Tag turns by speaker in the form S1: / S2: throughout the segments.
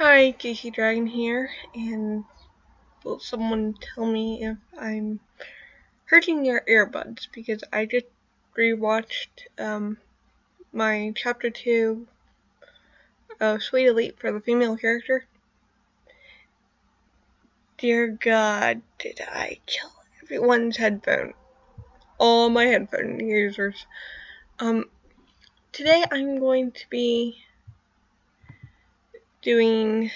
S1: Hi, Geeky Dragon here, and will someone tell me if I'm hurting your earbuds, because I just rewatched my chapter 2 of Sweet Elite for the female character. Dear God, did I kill everyone's headphone? All my headphone users. Today I'm going to be doing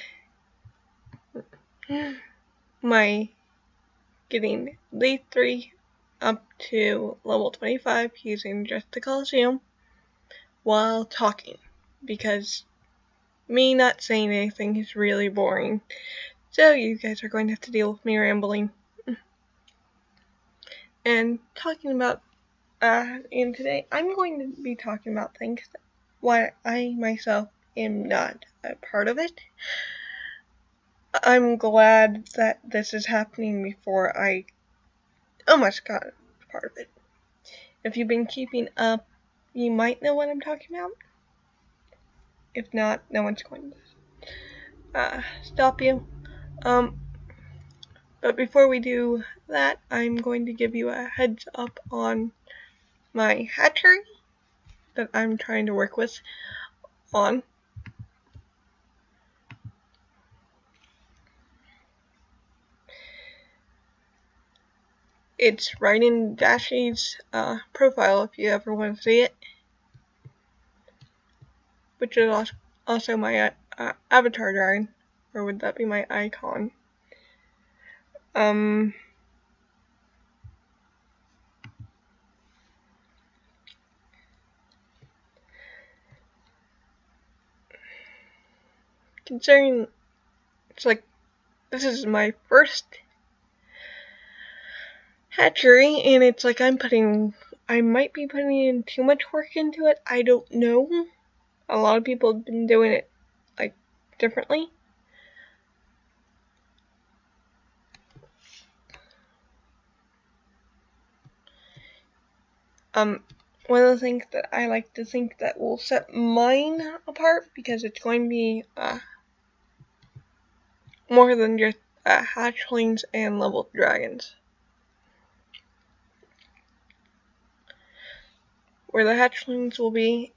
S1: my getting Elite 3 up to level 25 using just the Coliseum while talking, because me not saying anything is really boring. So you guys are going to have to deal with me rambling and talking about and today I'm going to be talking about things that why I myself am not a part of it. I'm glad that this is happening before I almost got part of it. If you've been keeping up, you might know what I'm talking about. If not, no one's going to stop you. But before we do that, I'm going to give you a heads up on my hatchery that I'm trying to work with on. It's right in Dashy's profile if you ever want to see it, which is also my avatar drawing, or would that be my icon? Considering it's like this is my first hatchery, and it's like I might be putting in too much work into it. I don't know. A lot of people have been doing it like differently. One of the things that I like to think that will set mine apart, because it's going to be more than just hatchlings and leveled dragons. Where the hatchlings will be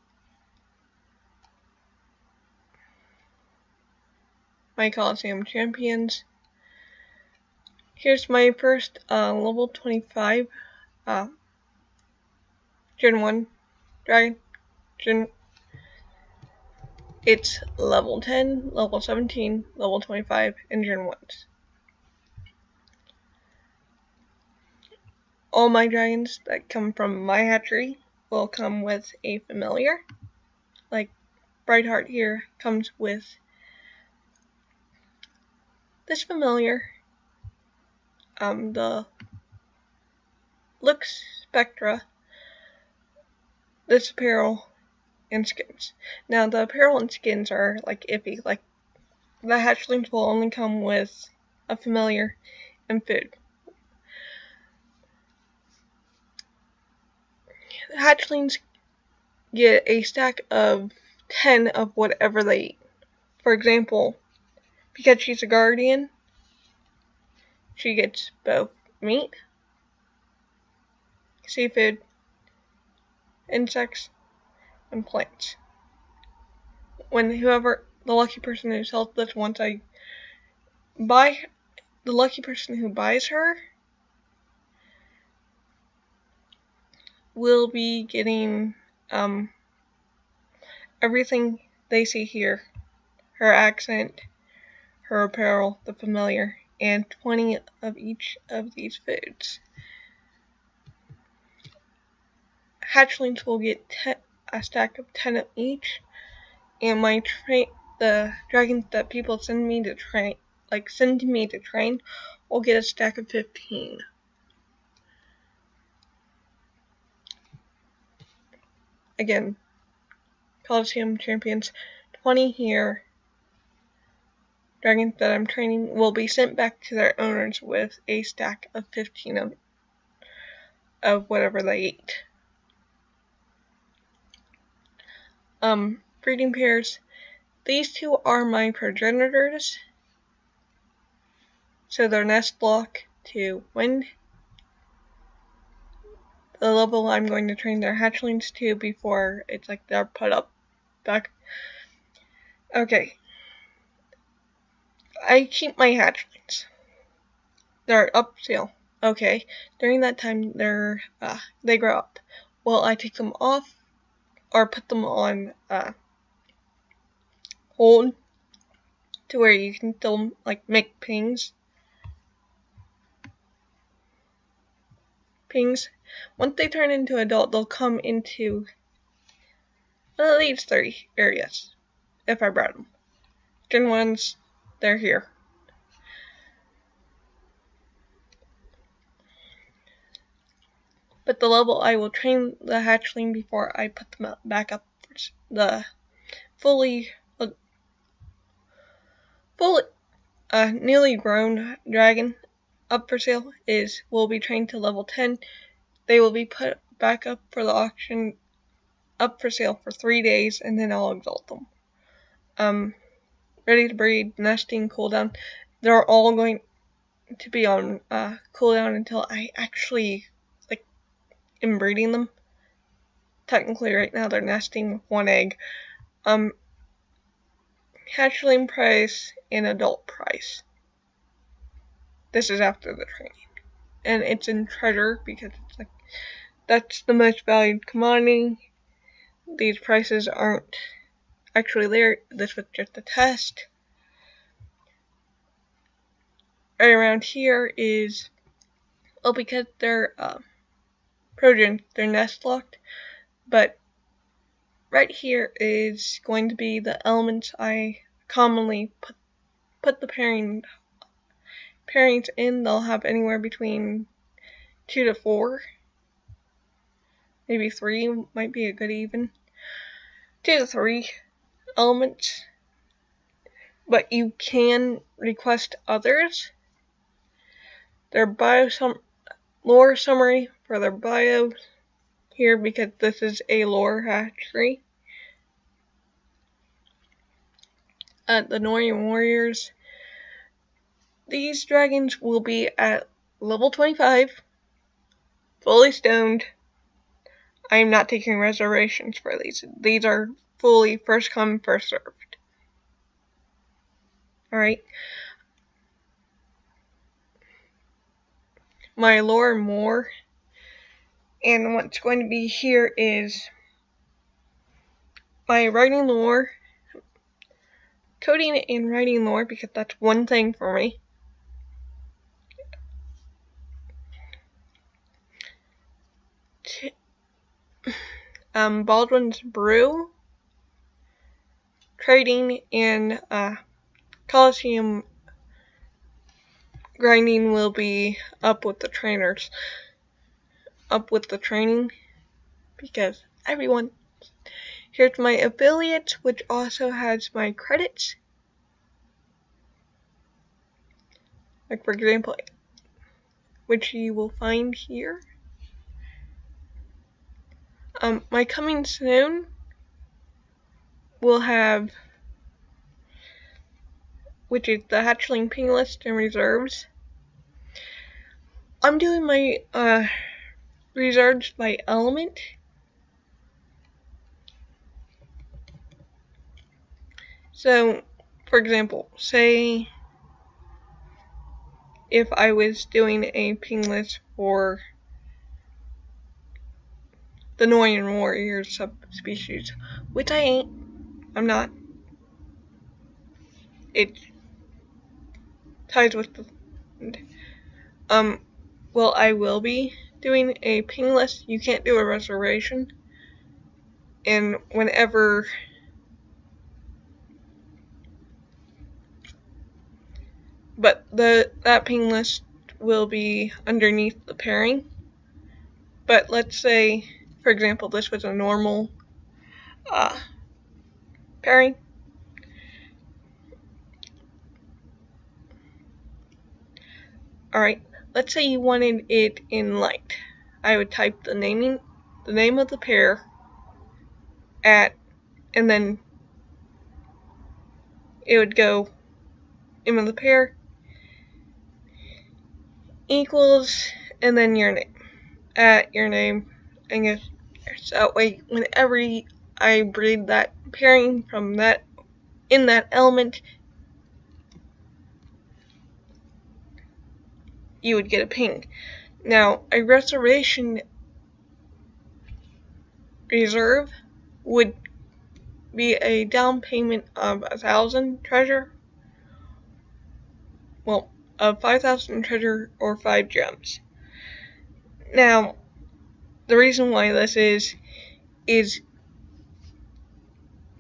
S1: my Coliseum champions. Here's my first level 25 Gen 1 dragon. It's level 10, level 17, level 25, and Gen 1s. All my dragons that come from my hatchery will come with a familiar. Like Brightheart here comes with this familiar, the Lux Spectra, this apparel, and skins. Now the apparel and skins are like iffy. Like the hatchlings will only come with a familiar and food. The hatchlings get a stack of 10 of whatever they eat. For example, because she's a guardian, she gets both meat, seafood, insects, and plants. When the lucky person who sells this, once I buy, the lucky person who buys her will be getting everything they see here: her accent, her apparel, the familiar, and 20 of each of these foods. Hatchlings will get a stack of 10 of each, and the dragons that people send to me to train, will get a stack of 15. Again, Coliseum champions, 20 here. Dragons that I'm training will be sent back to their owners with a stack of 15 of whatever they eat. Breeding pairs, these two are my progenitors. So they're nest lock to wind. The level I'm going to train their hatchlings to before it's like they're put up back. Okay. I keep my hatchlings. They're up still. Okay. During that time, they grow up. Well, I take them off or put them on hold to where you can still like make pings. Once they turn into adult, they'll come into these 3 areas if I brought them. Gen 1s, they're here. But the level I will train the hatchling before I put them back up for the fully newly grown dragon up for sale will be trained to level 10. They will be put back up for the auction, up for sale for 3 days, and then I'll exalt them. Ready to breed, nesting, cooldown. They're all going to be on cooldown until I actually am breeding them. Technically, right now they're nesting with 1 egg. Hatchling price and adult price. This is after the training. And it's in treasure because it's like that's the most valued commodity. These prices aren't actually there. This was just a test. Right around here is, well, because they're they're nest locked, but right here is going to be the elements I commonly put the pairings in. They'll have anywhere between 2 to 4, maybe 3 might be a good even. 2 to 3 elements, but you can request others. Their lore summary for their bios here, because this is a lore hatchery. The Norian Warriors. These dragons will be at level 25, fully stoned. I am not taking reservations for these. These are fully first come, first served. Alright. My lore more. And what's going to be here is my writing lore, coding and writing lore, because that's one thing for me. Baldwin's Brew, trading, and Coliseum grinding will be up with the trainers. Up with the training, because everyone. Here's my affiliates, which also has my credits. Like, for example, which you will find here. My coming soon will have, which is the hatchling ping list and reserves. I'm doing my reserves by element. So, for example, say if I was doing a ping list for the Norian Warriors subspecies, which I ain't. I'm not. It ties with the. Well, I will be doing a ping list. You can't do a reservation. And whenever but that ping list will be underneath the pairing. But let's say, for example, this was a normal pairing. Alright, let's say you wanted it in light. I would type the name of the pair and then it would go in the pair equals, and then your name, at your name, and guess that way whenever I breed that pairing from that in that element, you would get a ping. Now, a reserve would be a down payment of 1,000 treasure, well, of 5,000 treasure or 5 gems. Now, the reason why this is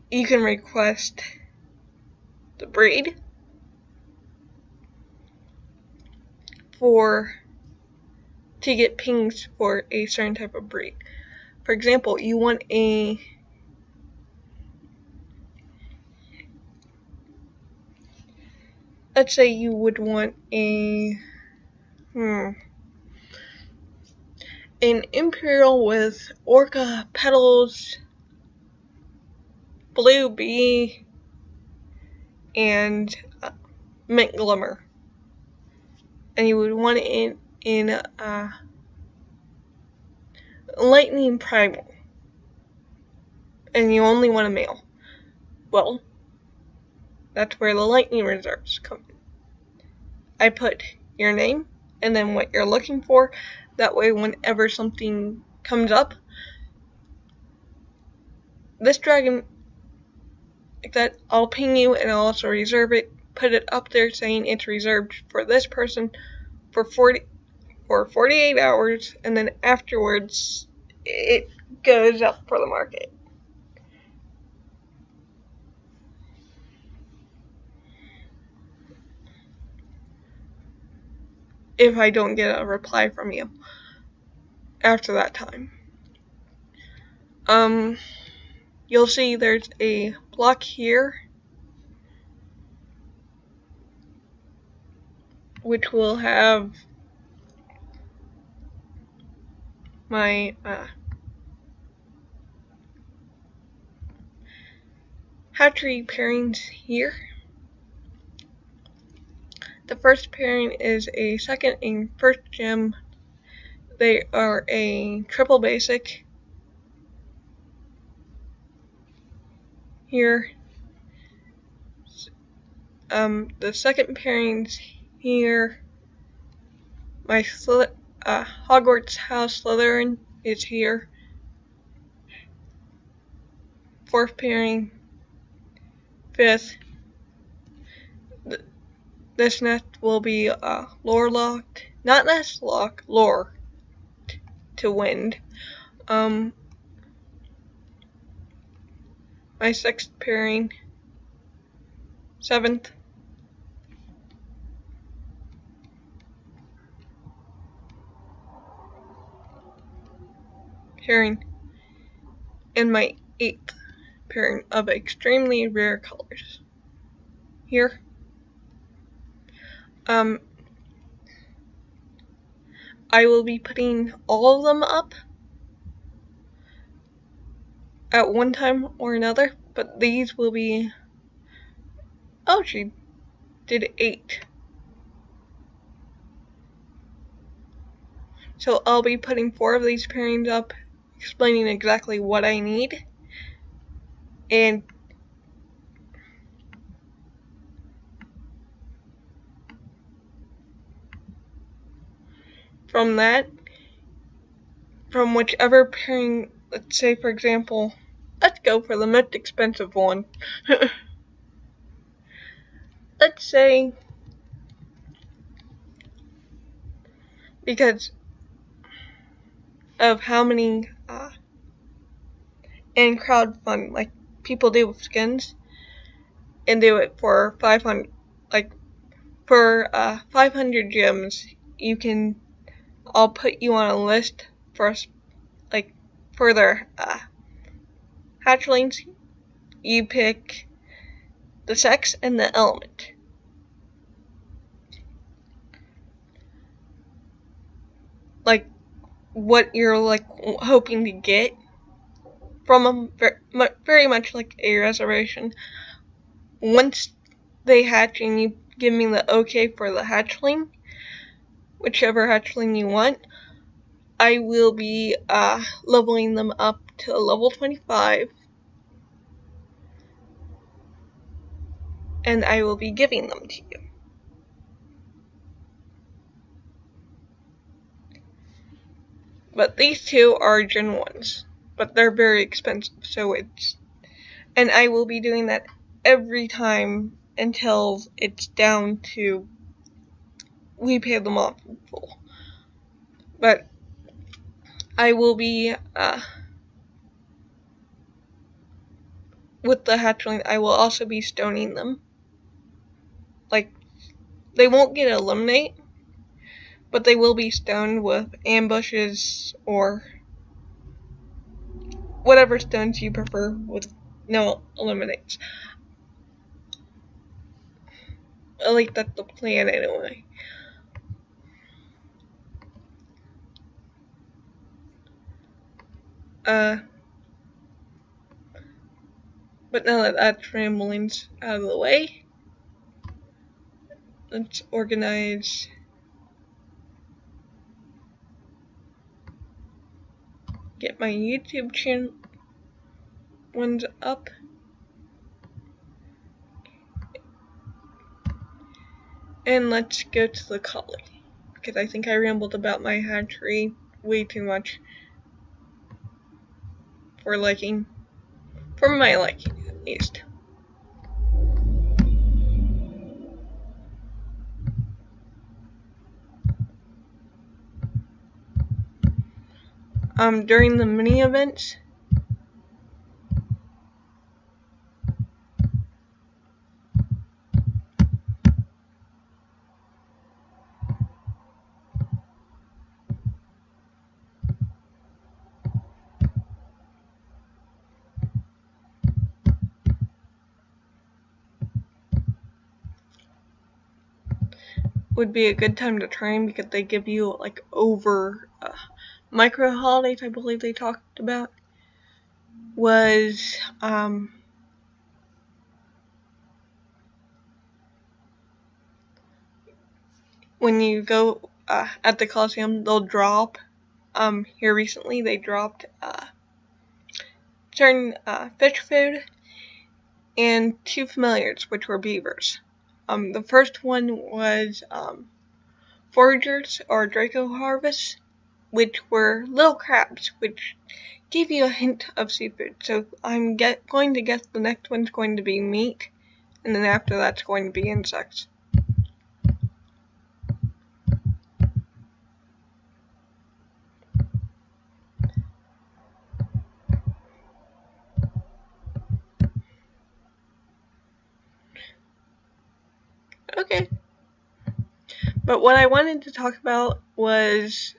S1: you can request the breed to get pings for a certain type of breed. For example, you want let's say you would want an Imperial with Orca petals, blue bee, and mint glimmer, and you would want it in lightning primal, and you only want a male. Well, that's where the lightning reserves come in. I put your name and then what you're looking for. That way, whenever something comes up, this dragon, like that, I'll ping you and I'll also reserve it, put it up there saying it's reserved for this person for 48 hours, and then afterwards it goes up for the market. If I don't get a reply from you after that time. You'll see there's a block here which will have my hatchery pairings here. The first pairing is a second and first gem. They are a triple basic. Here, the second pairings here. My Hogwarts House Slytherin is here. Fourth pairing, fifth. This nest will be lore locked, not nest lock, lore to wind. My sixth pairing, seventh. Pairing, and my eighth pairing of extremely rare colors. Here. I will be putting all of them up at one time or another, but these will be, oh, she did 8. So I'll be putting 4 of these pairings up, explaining exactly what I need, and from that, from whichever pairing, let's say for example, let's go for the most expensive one. Let's say, because of how many and crowdfund like people do with skins, and do it for 500, like for 500 gems, I'll put you on a list for like further hatchlings. You pick the sex and the element. Like what you're like hoping to get from them, very much like a reservation. Once they hatch and you give me the okay for the hatchling, whichever hatchling you want, I will be leveling them up to level 25, and I will be giving them to you. But these two are Gen 1s, but they're very expensive, and I will be doing that every time until it's down to we pay them off in full. But I will be, with the hatchling, I will also be stoning them. Like, they won't get eliminate, but they will be stoned with ambushes or whatever stones you prefer with no eliminates. At least that's the plan anyway. But now that that's ramblings out of the way, let's organize get my YouTube channel ones up. And let's go to the collie, because I think I rambled about my hatchery way too much for my liking at least. During the mini events, would be a good time to train because they give you like over micro holidays. I believe they talked about was when you go at the Coliseum, they'll drop. Here recently they dropped certain fish food and 2 familiars, which were beavers. The first one was foragers or Draco harvests, which were little crabs, which gave you a hint of seafood. So I'm going to guess the next one's going to be meat, and then after that's going to be insects. Okay. But what I wanted to talk about was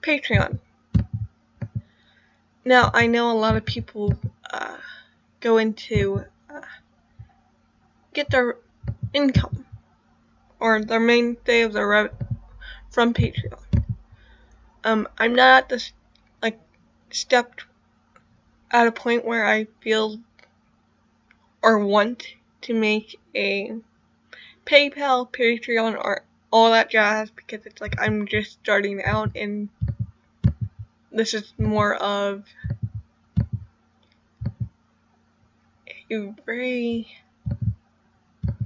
S1: Patreon. Now, I know a lot of people go into get their income or their main day of their revenue from Patreon. I'm not at this step at a point where I feel or want to make a PayPal, Patreon, or all that jazz, because it's like I'm just starting out and this is more of a very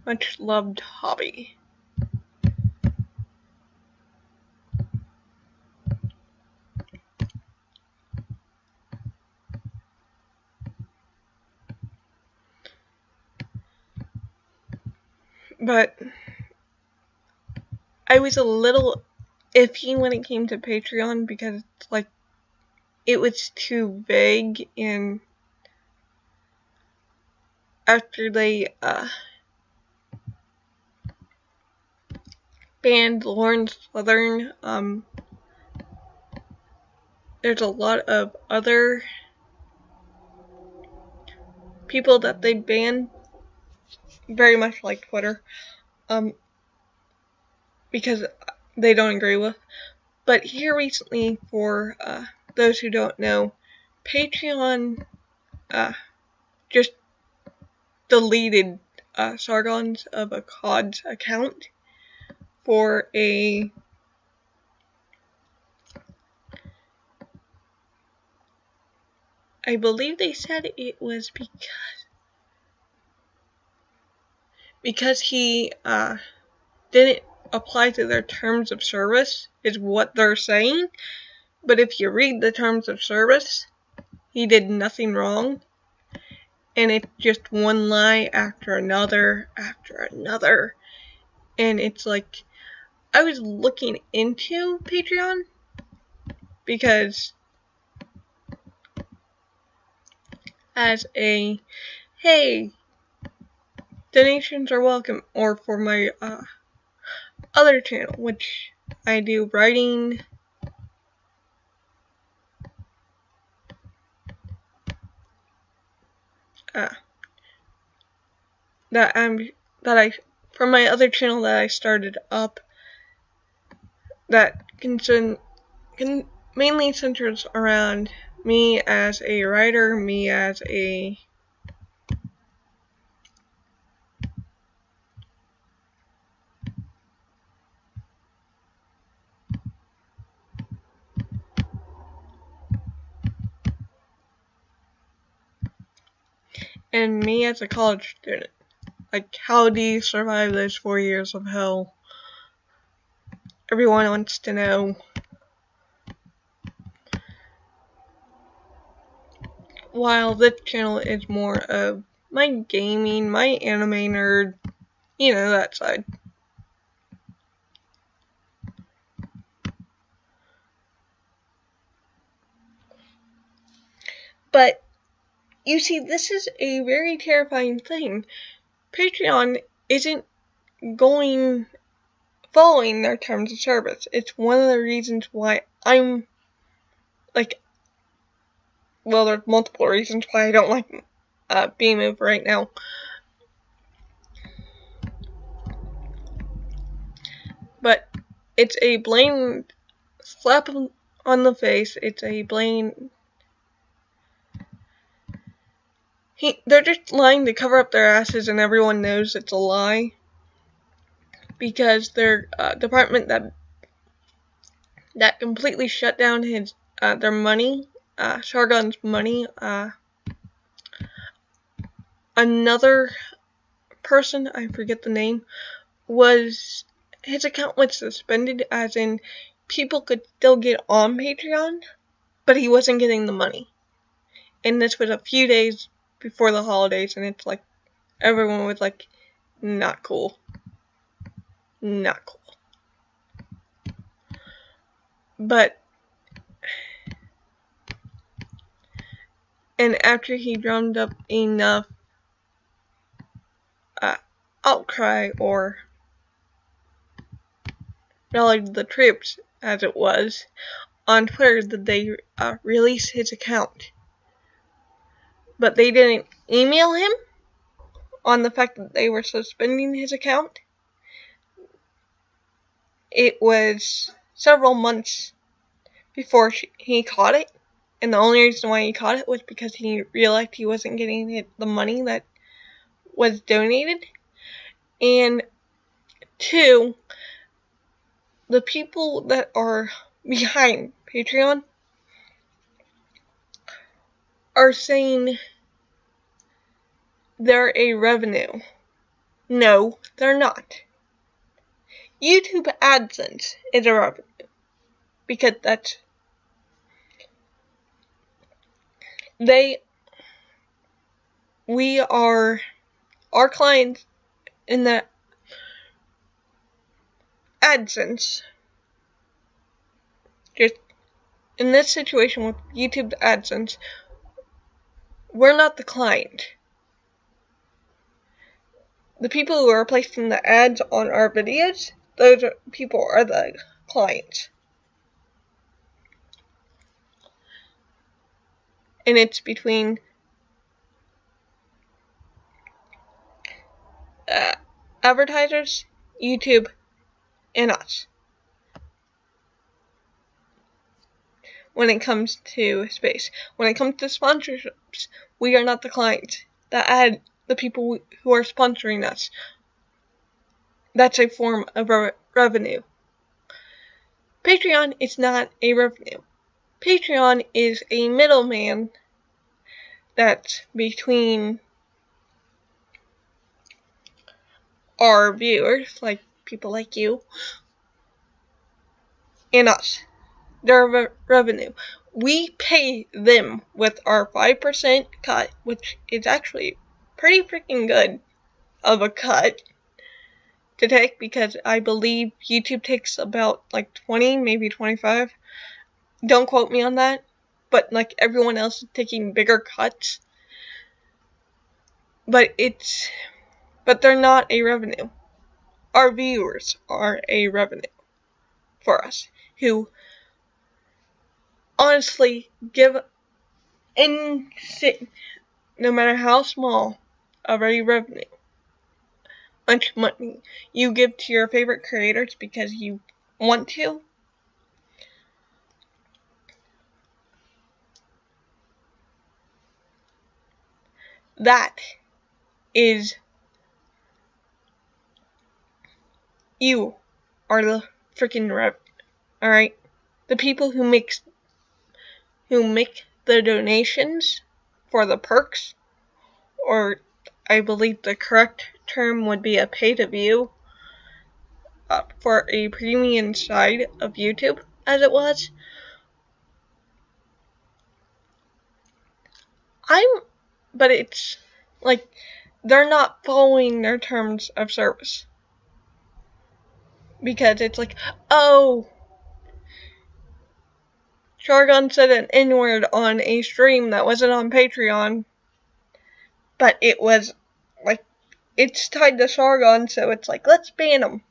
S1: much loved hobby. But I was a little iffy when it came to Patreon because it was too vague, and after they banned Lauren Southern, there's a lot of other people that they banned, very much like Twitter, because they don't agree with. But here recently, for those who don't know, Patreon just deleted Sargon's of Akkad's account for a I believe they said it was because he didn't apply to their terms of service, is what they're saying. But if you read the terms of service, he did nothing wrong. And it's just one lie after another, And it's like, I was looking into Patreon because as a, hey, donations are welcome, or for my other channel, which I do writing, from my other channel that I started up, that mainly centers around me as a writer, me as a and me as a college student. Like, how do you survive those 4 years of hell? Everyone wants to know. While this channel is more of my gaming, my anime nerd, that side. But, you see, this is a very terrifying thing. Patreon isn't following their terms of service. It's one of the reasons why I'm, well, there's multiple reasons why I don't like B-Move right now. But it's a blatant slap on the face. It's a blatant... They're just lying to cover up their asses, and everyone knows it's a lie. Because their department that completely shut down their money, Sargon's money. Another person, I forget the name, his account was suspended, as in people could still get on Patreon, but he wasn't getting the money. And this was a few days before the holidays, and it's like, everyone was like, not cool. Not cool. But, and after he drummed up enough outcry, or rallied the troops, as it was, on Twitter, that they released his account. But they didn't email him on the fact that they were suspending his account. It was several months before he caught it, and the only reason why he caught it was because he realized he wasn't getting the money that was donated. And 2, the people that are behind Patreon are saying they're a revenue. No, they're not. YouTube AdSense is a revenue, because our clients in the AdSense, just in this situation with YouTube AdSense, we're not the client. The people who are placing the ads on our videos, those people are the clients. And it's between advertisers, YouTube, and us. When it comes to space. When it comes to sponsorships, we are not the client. The the people who are sponsoring us. That's a form of revenue. Patreon is not a revenue. Patreon is a middleman that's between our viewers, like people like you, and us. Their revenue. We pay them with our 5% cut, which is actually pretty freaking good of a cut to take, because I believe YouTube takes about like 20, maybe 25. Don't quote me on that, but like everyone else is taking bigger cuts. But they're not a revenue. Our viewers are a revenue for us, who honestly give no matter how small of a revenue, much money you give to your favorite creators because you want to, that is, you are the freaking revenue. Alright? The people who make the donations for the perks, or I believe the correct term would be a pay-to-view, for a premium side of YouTube, as it was. But it's like, they're not following their terms of service. Because it's like, oh, Shargon said an N-word on a stream that wasn't on Patreon, but it was, like, it's tied to Shargon, so it's like, let's ban him.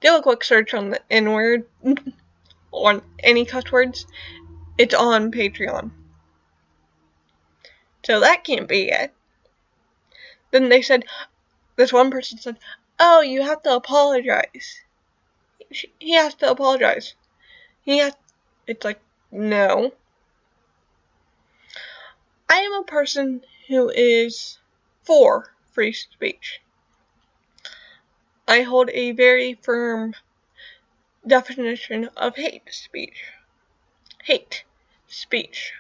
S1: Do a quick search on the N-word, on any cuss words, it's on Patreon. So that can't be it. Then they said, this one person said, oh, you have to apologize. He has to apologize. It's like, no. I am a person who is for free speech. I hold a very firm definition of hate speech. Hate speech.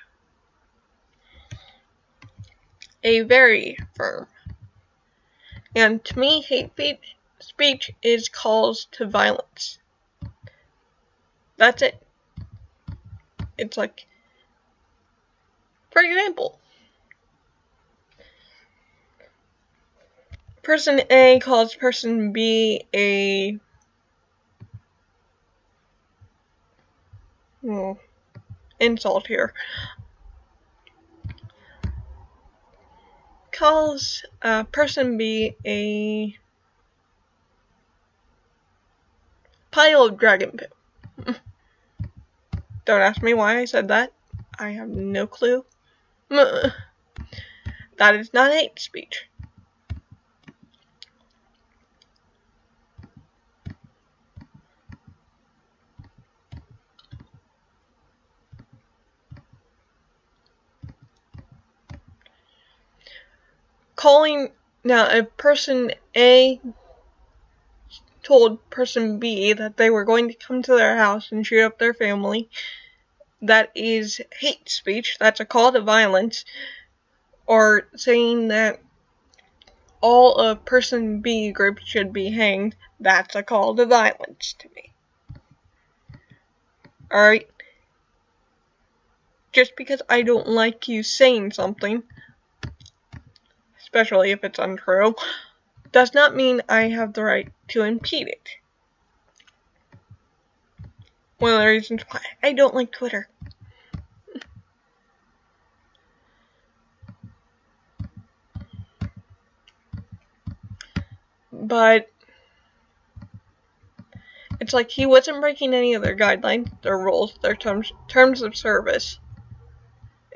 S1: A very firm. And to me, hate speech is calls to violence. That's it. It's like, for example, person A calls person B a insult here. Calls person B a pile of dragon poo. Don't ask me why I said that. I have no clue. That is not hate speech. If person A told person B that they were going to come to their house and shoot up their family, that is hate speech. That's a call to violence. Or saying that all of person B group should be hanged, that's a call to violence to me. Alright? Just because I don't like you saying something, especially if it's untrue, does not mean I have the right to impede it. One of the reasons why I don't like Twitter. But it's like he wasn't breaking any of their guidelines, their rules, their terms of service.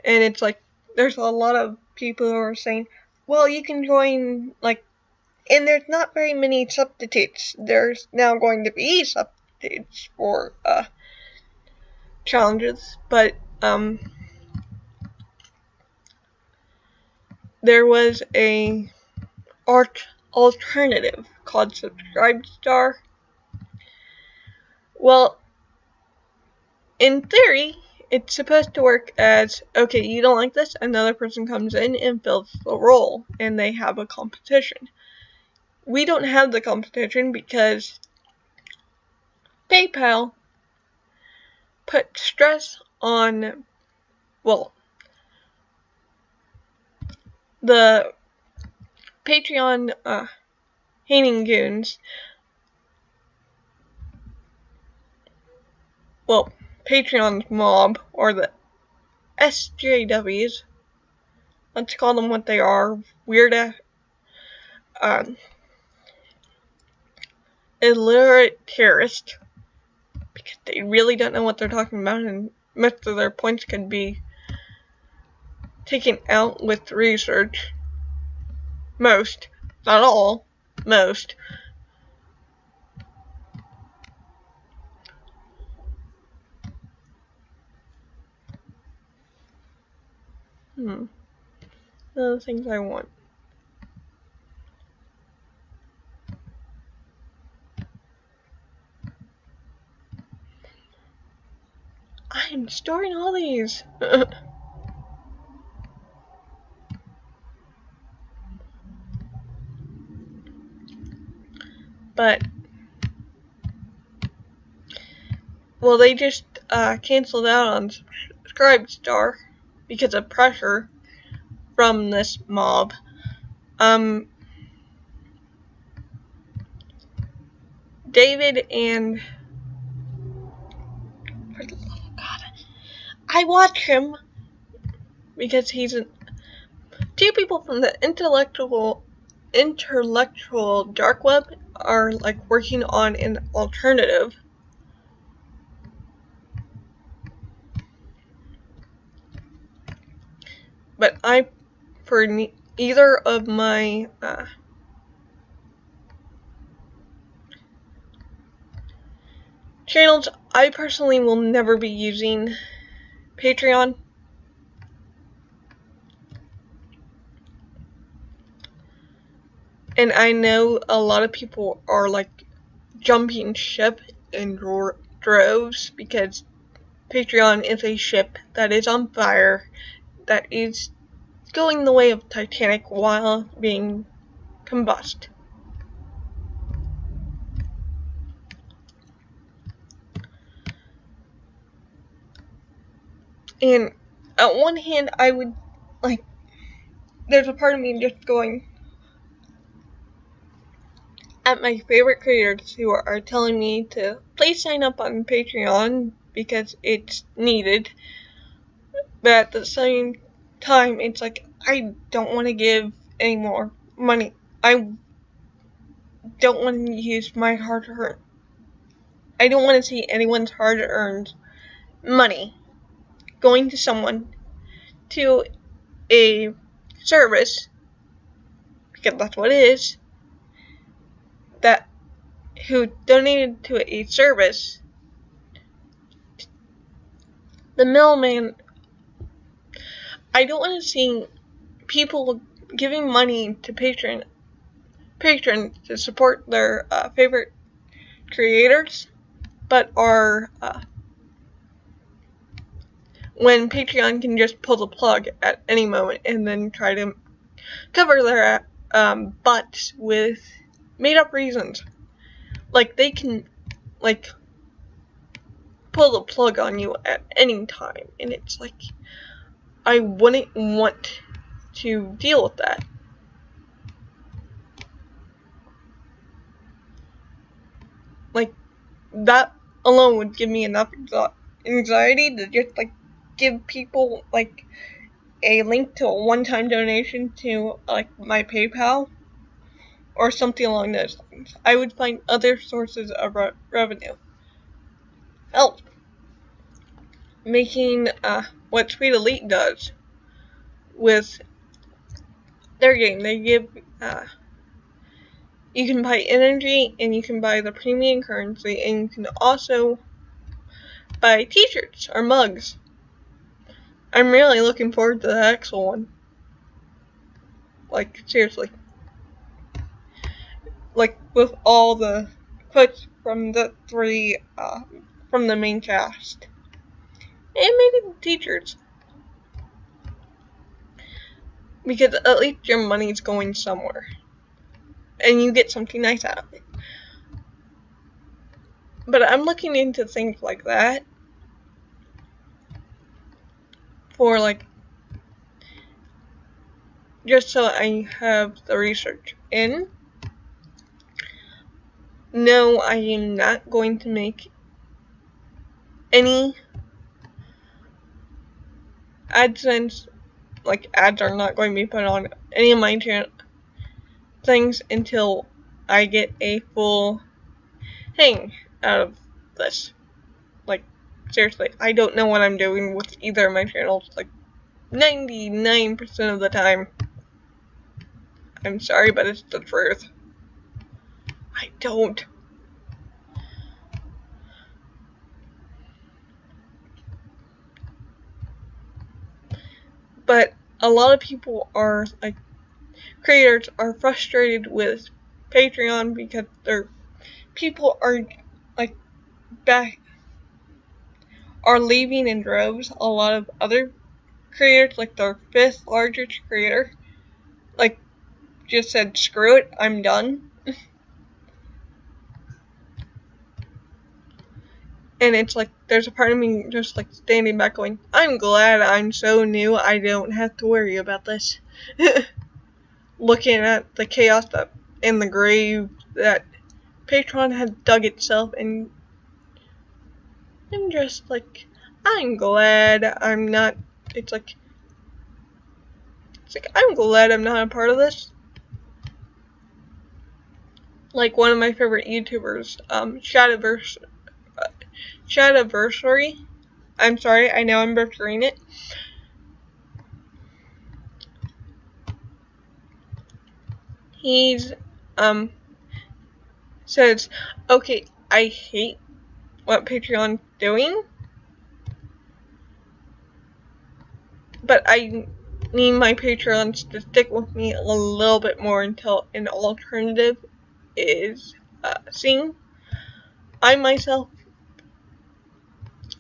S1: And it's like, there's a lot of people who are saying, well, you can join, like, and there's not very many substitutes. There's now going to be substitutes for challenges, but there was a alternative called Subscribestar. Well, in theory, it's supposed to work as, okay, you don't like this, another person comes in and fills the role, and they have a competition. We don't have the competition because PayPal put stress on, well, the Patreon hating goons, well, Patreon's mob, or the SJWs, let's call them what they are, weird, illiterate terrorists, because they really don't know what they're talking about, and most of their points could be taken out with research. Most, not all, most. The things I want. I'm storing all these. But, well, they just canceled out on Subscribestar because of pressure from this mob. David and, for the love of God, I watch him because he's two people from the intellectual dark web are like working on an alternative. But for either of my channels, I personally will never be using Patreon. And I know a lot of people are like jumping ship in droves because Patreon is a ship that is on fire, that is going the way of Titanic while being combust. And at one hand, I would, like, there's a part of me just going at my favorite creators who are telling me to please sign up on Patreon because it's needed. But at the same time, it's like, I don't want to give any more money. I don't want to use my hard-earned. I don't want to see anyone's hard-earned money going to someone, to a service, because that's what it is, that who donated to a service. The middleman. I don't want to see people giving money to patrons to support their favorite creators, but are when Patreon can just pull the plug at any moment and then try to cover their butts with made-up reasons. Like, they can, like, pull the plug on you at any time, and it's like, I wouldn't want to deal with that. Like, that alone would give me enough anxiety to just, like, give people, like, a link to a one-time donation to, like, my PayPal or something along those lines. I would find other sources of revenue. Help making what Sweet Elite does with their game. They give you can buy energy, and you can buy the premium currency, and you can also buy t-shirts or mugs. I'm really looking forward to the actual one. Like, seriously. Like, with all the quotes from the three, from the main cast. Animated teachers. Because at least your money's going somewhere. And you get something nice out of it. But I'm looking into things like that. For, like, just so I have the research in. No, I am not going to make any AdSense, like, ads are not going to be put on any of my things until I get a full hang out of this. Like, seriously, I don't know what I'm doing with either of my channels, like, 99% of the time. I'm sorry, but it's the truth. I don't. But a lot of people are, like, creators are frustrated with Patreon because their people are, like, are leaving in droves. A lot of other creators, like their 5th largest creator, like, just said, screw it, I'm done. And it's like, there's a part of me just, like, standing back going, I'm glad I'm so new, I don't have to worry about this. Looking at the chaos that in the grave that Patreon had dug itself, and I'm just like, I'm glad I'm not, it's like, I'm glad I'm not a part of this. Like, one of my favorite YouTubers, Shadiversary. I'm sorry, I know I'm butchering it. He's, says, okay, I hate what Patreon's doing, but I need my Patreons to stick with me a little bit more until an alternative is, seen. I myself,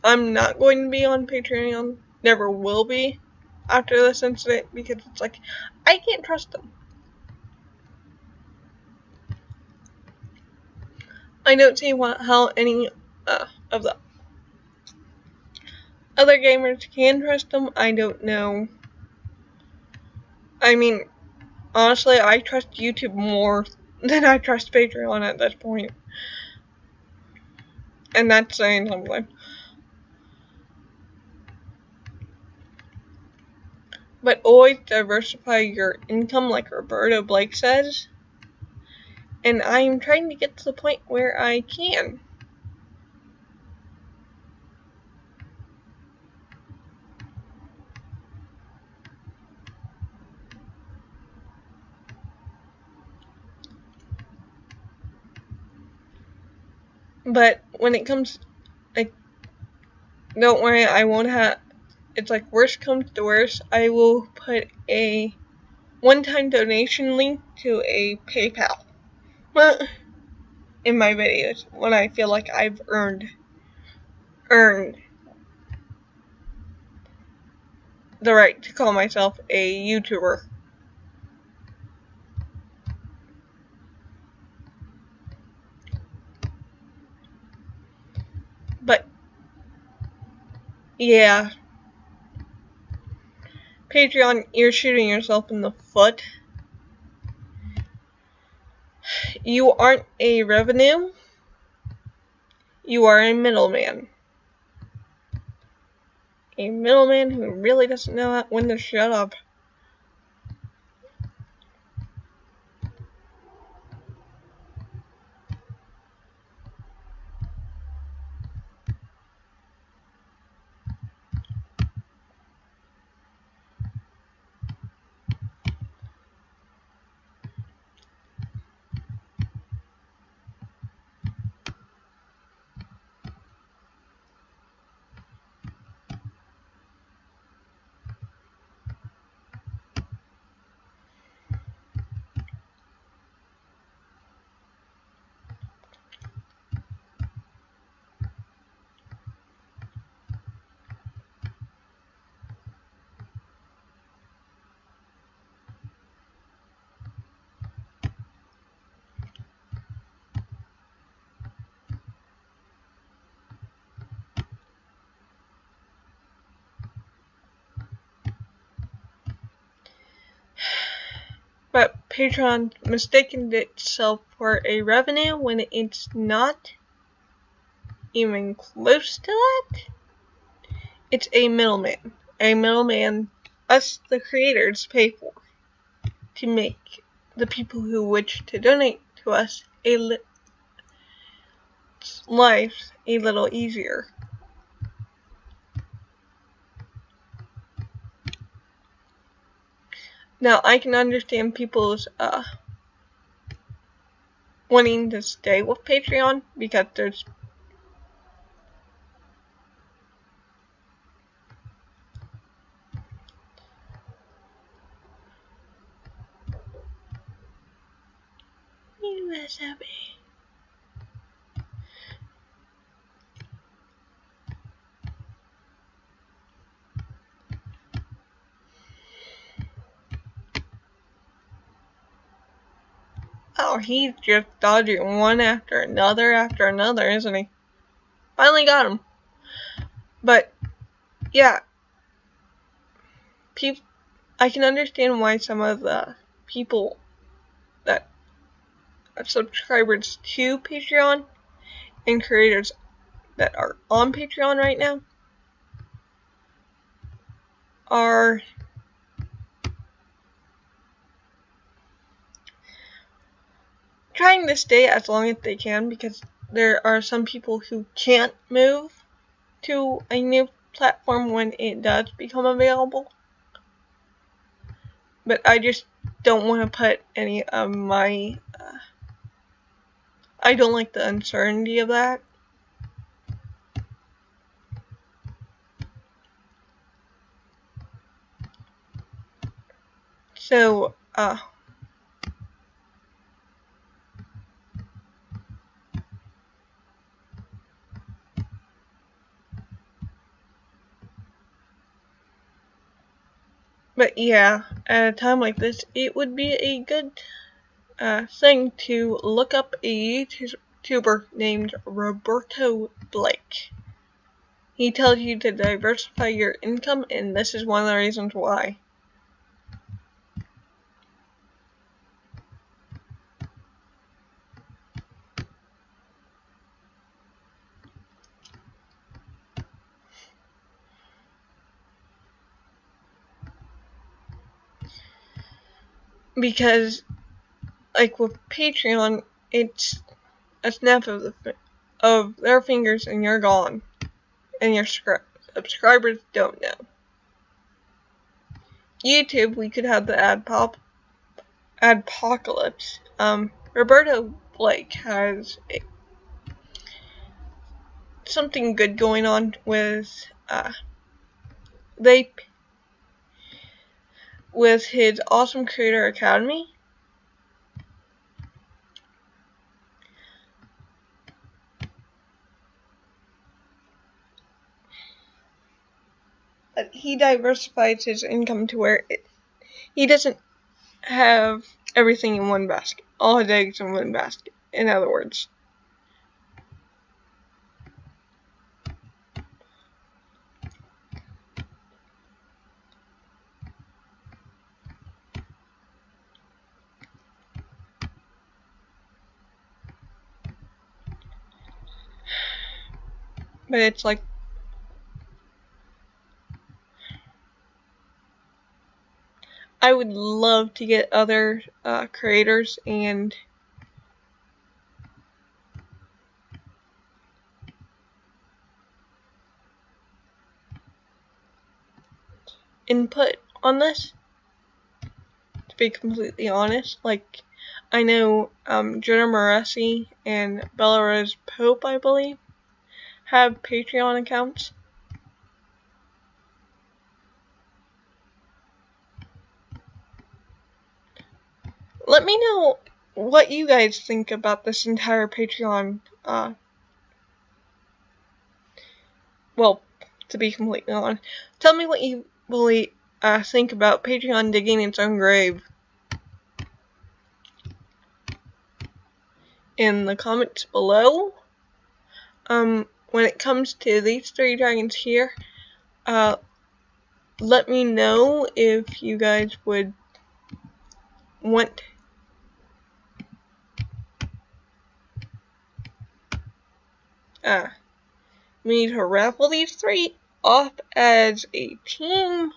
S1: I'm not going to be on Patreon, never will be after this incident, because it's like, I can't trust them. I don't see how any of the other gamers can trust them. I don't know. I mean, honestly, I trust YouTube more than I trust Patreon at this point. And that's saying something. But always diversify your income, like Roberta Blake says. And I'm trying to get to the point where I can. But when it comes, like, don't worry, I won't have, it's like, worst comes to worst, I will put a one-time donation link to a PayPal in my videos when I feel like I've earned the right to call myself a YouTuber. But yeah, Patreon, you're shooting yourself in the foot. You aren't a revenue, you are a middleman. A middleman who really doesn't know when to shut up. Patreon mistaken itself for a revenue when it's not even close to that. It's a middleman. A middleman us, the creators, pay for to make the people who wish to donate to us life a little easier. Now, I can understand people's wanting to stay with Patreon because there's oh, he's just dodging one after another, isn't he? Finally got him. But, yeah. I can understand why some of the people that are subscribers to Patreon and creators that are on Patreon right now are trying to stay as long as they can, because there are some people who can't move to a new platform when it does become available. But I just don't want to put any of my I don't like the uncertainty of that. So, but yeah, at a time like this, it would be a good thing to look up a YouTuber named Roberto Blake. He tells you to diversify your income, and this is one of the reasons why. Because, like with Patreon, it's a snap of their fingers and you're gone. And your subscribers don't know. YouTube, we could have the adpocalypse. Roberto Blake has something good going on with with his Awesome Creator Academy. But he diversifies his income to where he doesn't have everything in one basket. All his eggs in one basket, in other words. But it's like, I would love to get other creators and input on this, to be completely honest. Like, I know Jenna Moresi and Bella Rose Pope, I believe, have Patreon accounts. Let me know what you guys think about this entire Patreon, well, to be completely honest. Tell me what you really think about Patreon digging its own grave in the comments below. When it comes to these three dragons here, let me know if you guys would want me to raffle these 3 off as a team?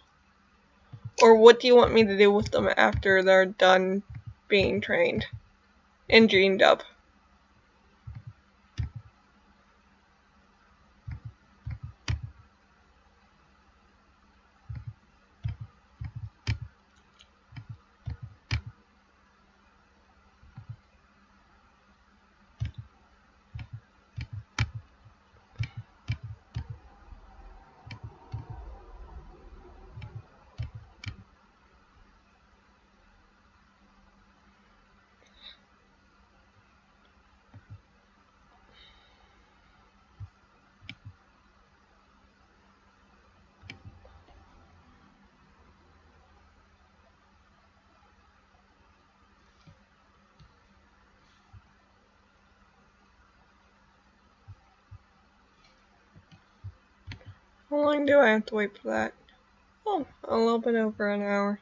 S1: Or what do you want me to do with them after they're done being trained and dreamed up? How long do I have to wait for that? Oh, a little bit over an hour.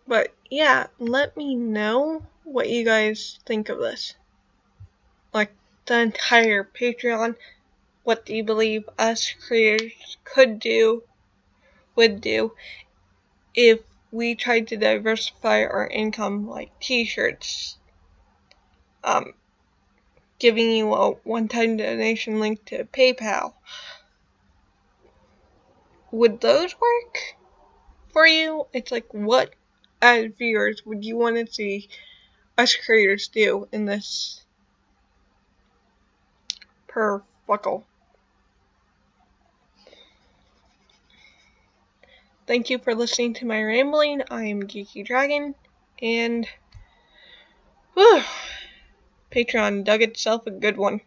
S1: But yeah, let me know what you guys think of this. Like the entire Patreon. What do you believe us creators would do if we tried to diversify our income, like t-shirts, giving you a one-time donation link to PayPal? Would those work for you? It's like, what as viewers would you want to see us creators do in this fuckle? Thank you for listening to my rambling. I am Geeky Dragon, and Patreon dug itself a good one.